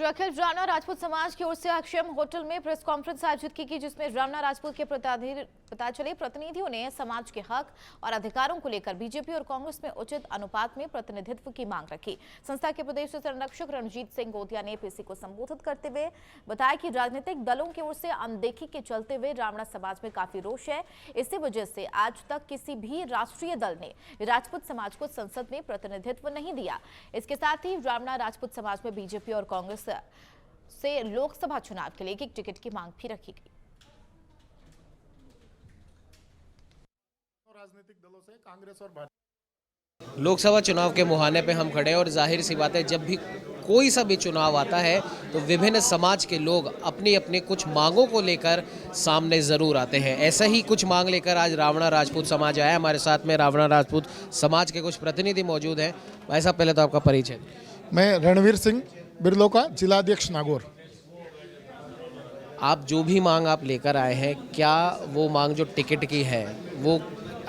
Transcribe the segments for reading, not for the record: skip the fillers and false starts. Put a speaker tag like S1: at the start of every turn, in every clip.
S1: श्री अखिल रावना राजपूत समाज की ओर से अक्षयम होटल में प्रेस कॉन्फ्रेंस आयोजित की गई, जिसमें रावना राजपूत के प्रतिनिधियों ने समाज के हक और अधिकारों को लेकर बीजेपी और कांग्रेस में उचित अनुपात में प्रतिनिधित्व की मांग रखी। संस्था के प्रदेश संरक्षक रणजीत सिंह गोतिया ने पीसी को संबोधित करते हुए बताया कि राजनीतिक दलों की ओर से अनदेखी के चलते हुए रावना समाज में काफी रोष है। इसी वजह से आज तक किसी भी राष्ट्रीय दल ने राजपूत समाज को संसद में प्रतिनिधित्व नहीं दिया। इसके साथ ही रावना राजपूत समाज में बीजेपी और कांग्रेस से लोकसभा चुनाव के लिए एक टिकट की मांग भी रखी गई।
S2: राजनीतिक दलों से कांग्रेस और
S3: लोकसभा चुनाव के मुहाने पे हम खड़े और जाहिर सी बात है, जब भी कोई सा भी चुनाव आता है तो विभिन्न समाज के लोग अपनी अपनी कुछ मांगों को लेकर सामने ज़रूर आते हैं। ऐसा ही कुछ मांग लेकर आज रावना राजपूत समाज आया। हमारे साथ में रावना राजपूत समाज के कुछ प्रतिनिधि मौजूद हैं। भाई साहब, पहले तो आपका परिचय।
S2: मैं रणवीर सिंह बिरलो का जिलाध्यक्ष नागौर।
S3: आप जो भी मांग आप लेकर आए हैं, क्या वो मांग जो टिकट की है वो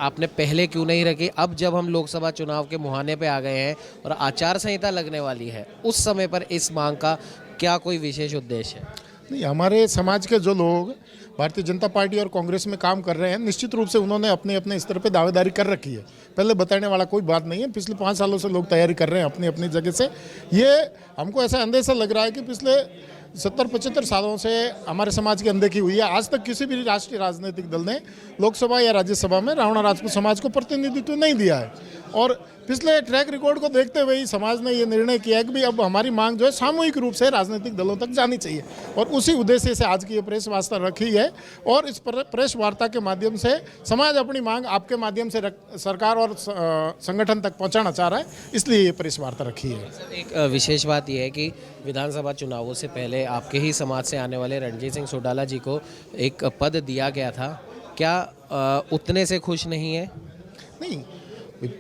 S3: आपने पहले क्यों नहीं रखी? अब जब हम लोकसभा चुनाव के मुहाने पे आ गए हैं और आचार संहिता लगने वाली है, उस समय पर इस मांग का क्या कोई विशेष उद्देश्य है?
S2: नहीं, हमारे समाज के जो लोग भारतीय जनता पार्टी और कांग्रेस में काम कर रहे हैं, निश्चित रूप से उन्होंने अपने अपने स्तर पे दावेदारी कर रखी है। पहले बताने वाला कोई बात नहीं है। पिछले 5 सालों से लोग तैयारी कर रहे हैं अपनी अपनी जगह से। ये हमको ऐसा अंदेशा लग रहा है कि पिछले 70-75 सालों से हमारे समाज की अनदेखी हुई है। आज तक किसी भी राष्ट्रीय राजनीतिक दल ने लोकसभा या राज्यसभा में रावना राजपूत समाज को प्रतिनिधित्व नहीं दिया है। और पिछले ट्रैक रिकॉर्ड को देखते हुए ही समाज ने ये निर्णय किया है कि भाई अब हमारी मांग जो है सामूहिक रूप से राजनीतिक दलों तक जानी चाहिए। और उसी उद्देश्य से आज की ये प्रेस वार्ता रखी है और इस प्रेस वार्ता के माध्यम से समाज अपनी मांग आपके माध्यम से सरकार और संगठन तक पहुंचाना चाह रहा है, इसलिए ये प्रेस वार्ता रखी है।
S3: एक विशेष बात यह है कि विधानसभा चुनावों से पहले आपके ही समाज से आने वाले रणजीत सिंह सोडाला जी को एक पद दिया गया था। क्या उतने से खुश नहीं है?
S2: नहीं,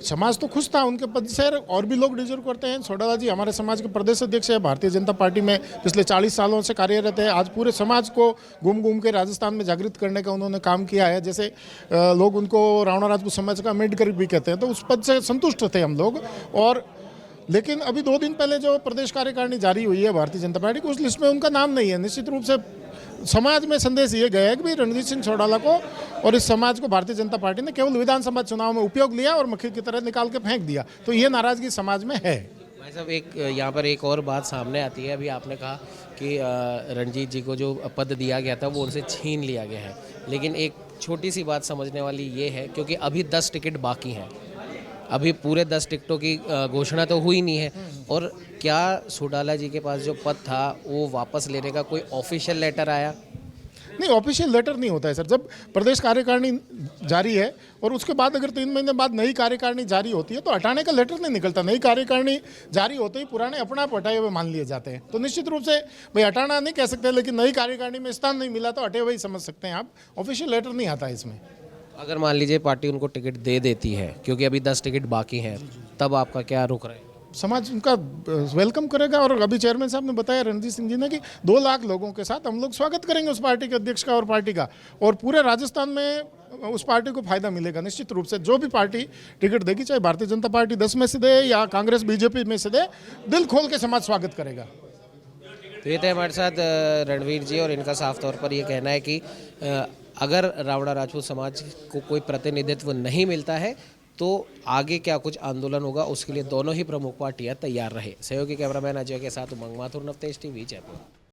S2: समाज तो खुश था उनके पद से, और भी लोग डिजर्व करते हैं। सोडाला जी हमारे समाज के प्रदेश अध्यक्ष है, भारतीय जनता पार्टी में पिछले 40 सालों से कार्यरत है। आज पूरे समाज को घूम घूम के राजस्थान में जागृत करने का उन्होंने काम किया है। जैसे लोग उनको रावना राजपूत समाज का अम्बेडकर भी कहते हैं, तो उस पद से संतुष्ट थे हम लोग। और लेकिन अभी 2 दिन पहले जो प्रदेश कार्यकारिणी जारी हुई है भारतीय जनता पार्टी की, उस लिस्ट में उनका नाम नहीं है। निश्चित रूप से समाज में संदेश ये गया है कि भाई रणजीत सिंह सोडाला को और इस समाज को भारतीय जनता पार्टी ने केवल विधानसभा चुनाव में उपयोग लिया और मक्खी की तरह निकाल के फेंक दिया। तो ये नाराजगी समाज में है।
S3: भाई साहब, एक यहाँ पर एक और बात सामने आती है। अभी आपने कहा कि रणजीत जी को जो पद दिया गया था वो उनसे छीन लिया गया है, लेकिन एक छोटी सी बात समझने वाली ये है, क्योंकि अभी 10 टिकट बाकी हैं, अभी पूरे 10 टिकटों की घोषणा तो हुई नहीं है। और क्या सोडाला जी के पास जो पद था वो वापस लेने का कोई ऑफिशियल लेटर आया?
S2: नहीं, ऑफिशियल लेटर नहीं होता है सर। जब प्रदेश कार्यकारिणी जारी है और उसके बाद अगर 3 महीने बाद नई कार्यकारिणी जारी होती है तो हटाने का लेटर नहीं निकलता। नई कार्यकारिणी जारी होते ही पुराने अपना आप हटाए हुए मान लिए जाते हैं। तो निश्चित रूप से भाई हटाना नहीं कह सकते, लेकिन नई कार्यकारिणी में स्थान नहीं मिला तो हटे हुए ही समझ सकते हैं आप। ऑफिशियल लेटर नहीं आता है इसमें।
S3: अगर मान लीजिए पार्टी उनको टिकट दे देती है, क्योंकि अभी 10 टिकट बाकी हैं, तब आपका क्या रुख रहेगा?
S2: समाज उनका वेलकम करेगा। और अभी चेयरमैन साहब ने बताया, रणजीत सिंह जी ने, कि 2 लाख लोगों के साथ हम लोग स्वागत करेंगे उस पार्टी के अध्यक्ष का और पार्टी का। और पूरे राजस्थान में उस पार्टी को फायदा मिलेगा निश्चित रूप से। जो भी पार्टी टिकट देगी, चाहे भारतीय जनता पार्टी 10 में से दे या कांग्रेस बीजेपी में से दे, दिल खोल के समाज स्वागत करेगा।
S3: तो ये थे हमारे साथ रणवीर जी, और इनका साफ तौर पर ये कहना है कि अगर रावना राजपूत समाज को कोई प्रतिनिधित्व नहीं मिलता है तो आगे क्या कुछ आंदोलन होगा, उसके लिए दोनों ही प्रमुख पार्टियां तैयार रहे। सहयोगी कैमरामैन अजय के साथ उमंग माथुर, नवतेज टीवी, जयपुर।